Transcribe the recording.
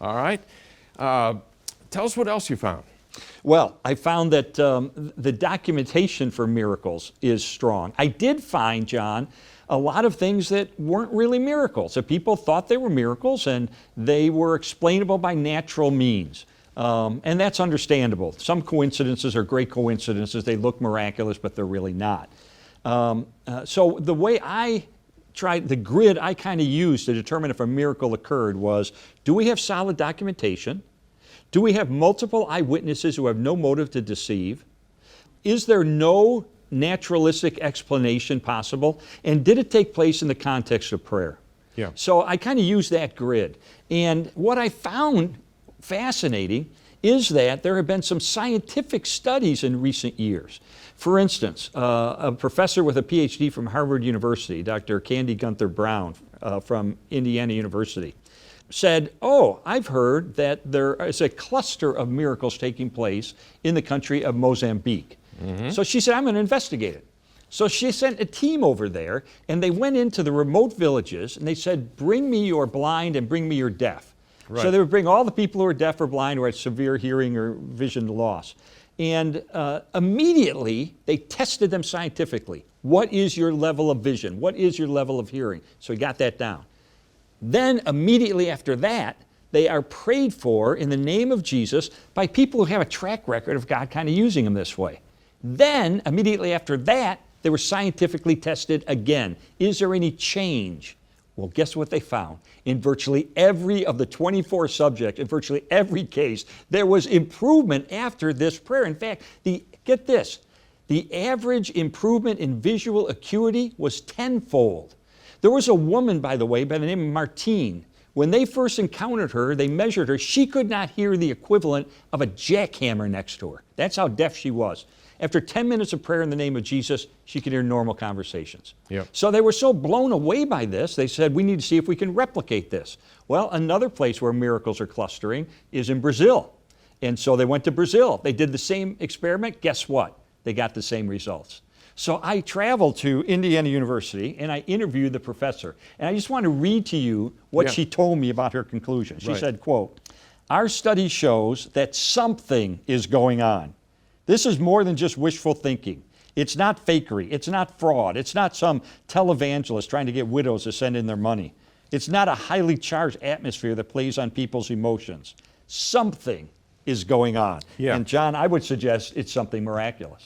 All right. Tell us what else you found. Well, I found that the documentation for miracles is strong. I did find, John, a lot of things that weren't really miracles. That people thought they were miracles and they were explainable by natural means. And that's understandable. Some coincidences are great coincidences. They look miraculous, but they're really not. So the way I tried, the grid I kind of used to determine if a miracle occurred was, do we have solid documentation? Do we have multiple eyewitnesses who have no motive to deceive? Is there no naturalistic explanation possible? And did it take place in the context of prayer? Yeah. So I kind of used that grid. And what I found fascinating is that there have been some scientific studies in recent years. For instance, a professor with a PhD from Harvard University, Dr. Candy Gunther Brown from Indiana University, said, I've heard that there is a cluster of miracles taking place in the country of Mozambique. So she said, I'm going to investigate it. So she sent a team over there, and they went into the remote villages, and they said, bring me your blind and bring me your deaf. Right. So they would bring all the people who are deaf or blind or had severe hearing or vision loss. And immediately, they tested them scientifically. What is your level of vision? What is your level of hearing? So he got that down. Then immediately after that, they are prayed for in the name of Jesus by people who have a track record of God kind of using them this way. Then, immediately after that, they were scientifically tested again. Is there any change? Well, guess what they found? In virtually every of the 24 subjects, in virtually every case, there was improvement after this prayer. In fact, get this, the average improvement in visual acuity was tenfold. There was a woman, by the way, by the name of Martine. When they first encountered her, they measured her. She could not hear the equivalent of a jackhammer next to her. That's how deaf she was. After 10 minutes of prayer in the name of Jesus, she could hear normal conversations. Yep. So they were so blown away by this, they said, we need to see if we can replicate this. Well, another place where miracles are clustering is in Brazil. And so they went to Brazil. They did the same experiment. Guess what? They got the same results. So I traveled to Indiana University and I interviewed the professor. And I just want to read to you what she told me about her conclusion. She said, quote, our study shows that something is going on. This is more than just wishful thinking. It's not fakery. It's not fraud. It's not some televangelist trying to get widows to send in their money. It's not a highly charged atmosphere that plays on people's emotions. Something is going on. Yeah. And John, I would suggest it's something miraculous.